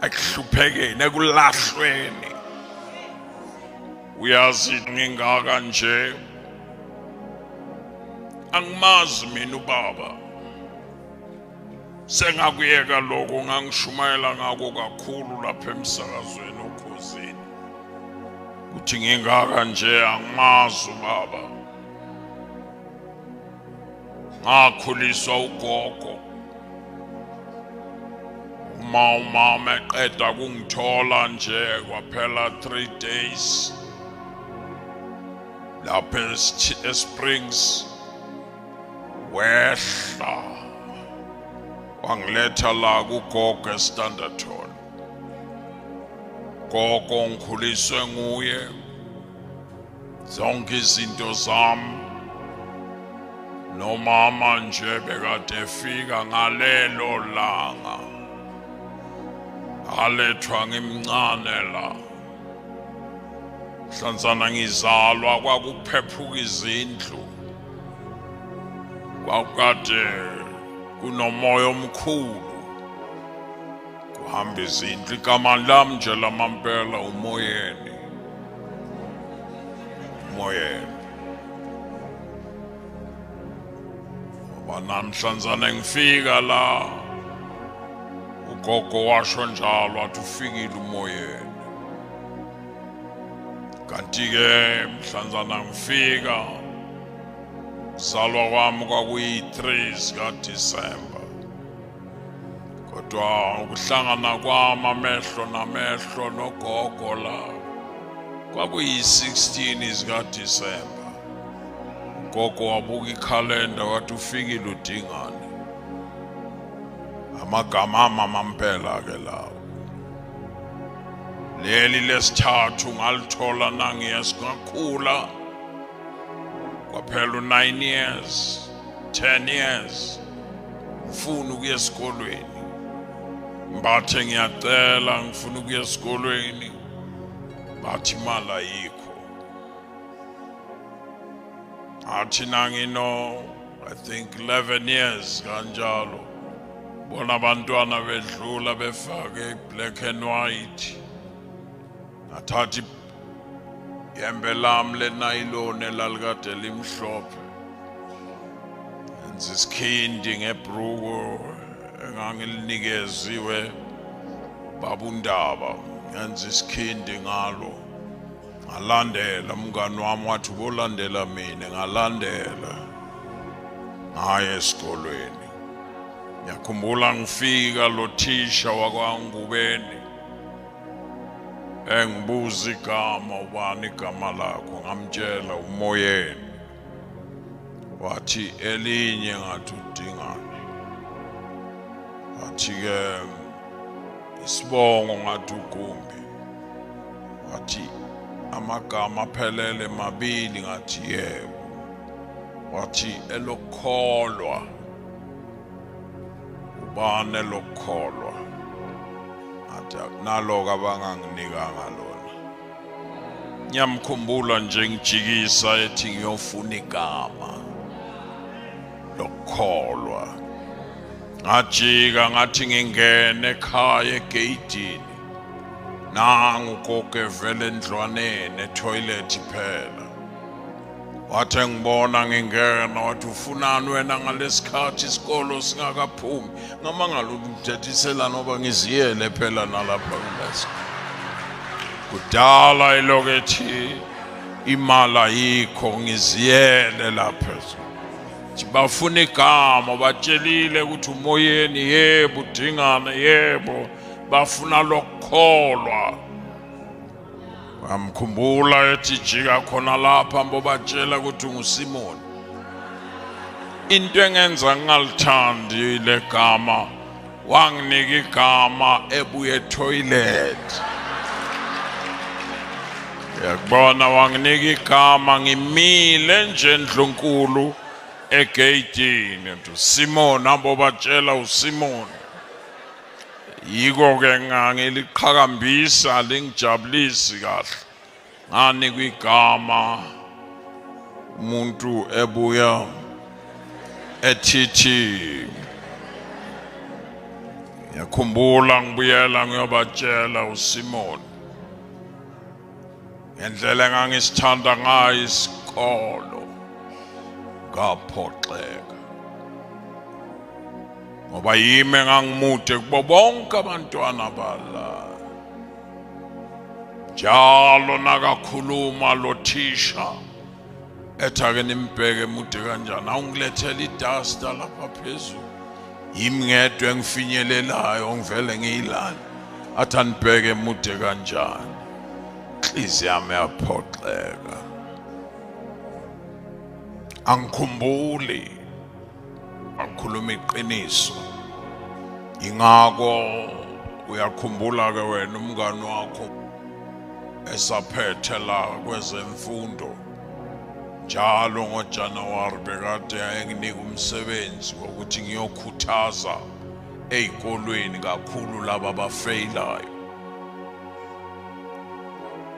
ekuhluphekeni ekulahlweni uyazi ngingaka nje angimazi mina ubaba sengakuyeka lokho ngangishumayela ngako kakhulu lapha emsakazweni ukhosini uthi ngingaka nje angimazi ubaba ngakhuliswa ugogo umama eqeda kungithola nje kwaphela 3 days lapha eSprings wehla wangiletha la kugogo eStanderton gogo ngikhuliswe nguye zonke izinto zami nomama nje bekade efika ngalelo langa alethwa ngimncane la hlanzana ngizalwa kwakuphephuka izindlu kwakade kunomoya omkhulu kuhamba izindlu igama lami nje lamampela umoyeni namhlanzana ngifika la ugogo washo njalo wathi ufikile umoyeni kanti-ke mhlanzana ngifika kuzalwa kwami kwakuyi-3 zikaDisemba kodwa ukuhlangana kwami amehlo namehlo nogogo la kwakuyi-16 zikaDisemba ugogo wabuka ikhalenda wathi ufikile uDingane amagama amampela-ke lawo leli lesithathu ngalithola nangiyasingakhula kwaphela 9 years 10 years ngifuna ukuya esikolweni mbathe ngiyacela ngifuna ukuya esikolweni bathi imali ayikho athi nangino I think 11 years kanjalo bona abantwana bedlula befake black and white athathi yembe lami lenayiloni elalikade limhlophe enza isikhindi ngebruku engangilinikeziwe babundaba ngenza isikhindi ngalo ngalandela umngani wami wathi ubolandela mina ngalandela ngaya esikolweni ngiyakhumbula ngifika lo thisha wakwaNgubeni engibuza igama ubani igama lakho ngamtshela umoyeni wathi elinye ngathi uDingane wathi-ke isibongo ngathi uGumbi wathi amagama aphelele mabili ngathi yebo wathi elokholwa ubane lokholwa athi naloku abanganginikanga lona ngiyamkhumbula nje ngijikisa ethi ngiyofuna igama lokholwa ngajika ngathi ngingene ekhaya egeyidini nangu ugogo evela endlwaneni etoilet phela wathi ngibona ngingena wathi ufunani wena ngalesikhathi isikolo singakaphumi ngamangala ukuthethisela noba ngiziyele phela nalapha kulesi kudala ilokethi imali ayikho ngiziyele lapha bafuna igama batshelile ukuthi umoyeni yebo uDingane yebo bafuna lokholwa amkhumbula ethi jika khona lapha mbobatshela ukuthi nguSimon into engenza ngalithandi legama wanginika igama ebuye toilet yakubona wanginika igama ngimile nje endlunkulu egeyidini uSimon ambobatshela uSimon yiko ke ngangiliqhakambisa lingijabulisi kahle ngani kwigama umuntu ebuya ethithi Ngiyakhumbula ngibuyela ngiyobatshela uSimon ngendlela engangisithanda ngayo isikolo, ngaphoxeka ngoba yimi engangimude kubo bonke abantwana bala. Njalo nakakhuluma lo thisha ethi ake nimbheke emude kanjani, awungilethela iduster lapha phezulu, yimi ngedwa engifinyelelayo ngivele ngiyilana, athi anibheke emude kanjani. Inhliziyo yami yaphoxeka, angikhumbuli akhuluma iqiniso. Ingako uyakhumbula ke wena umngani wakho esaphethe la kwezemfundo, njalo ngoJanuwari bekade enginika umsebenzi wokuthi ngiyokhuthaza ezikolweni kakhulu laba abafeyilayo.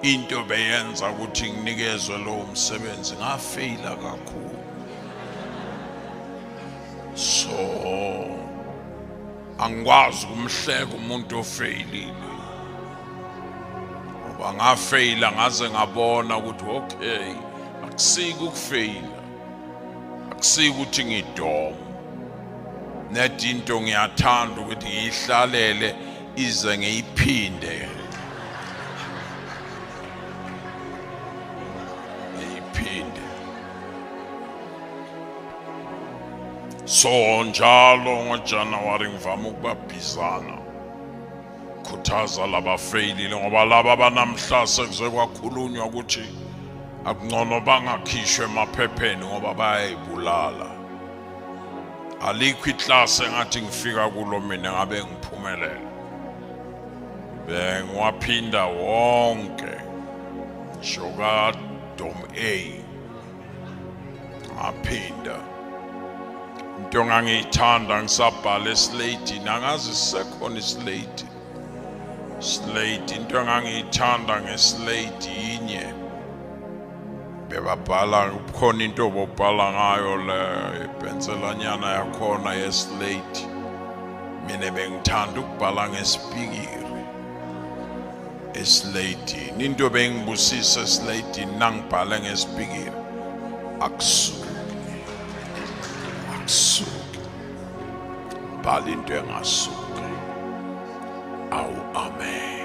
Into beyenza ukuthi nginikezwe lo msebenzi, ngafeyila kakhulu. So angikwazi ukumhleka umuntu ofeyilile, ngoba ngafeyila ngaze ngabona ukuthi okay, akusiki ukufeyila, akusiki ukuthi ngidoma. Nethi into ngiyathanda ukuthi ngiyihlalele ize ngiyiphinde. So njalo ngoJanuwari ngivama ukubabhizana khuthaza labafeyilile, ngoba laba banamhla sekuze kwakhulunywa ukuthi akungcono bangakhishwe emaphepheni ngoba bayayibulala. Alikho iklasi engathi ngifika kulo mina ngabe ngiphumelela. Bengiwaphinda wonke shoka Dom A ngaphinda. Into ngangiyithanda ngisabhala eslate, angazi sisekhona islate. Into engangiyithanda ngeslate yinye, bebabhala kukhona into obubhala ngayo le ipenselanyana yakhona yeslate. Mina bengithanda ukubhala ngesipikiri eslate. Into bengibusisa eslate nangibhala ngesipikiri, akusuki bhala into engasuki. Awu amen.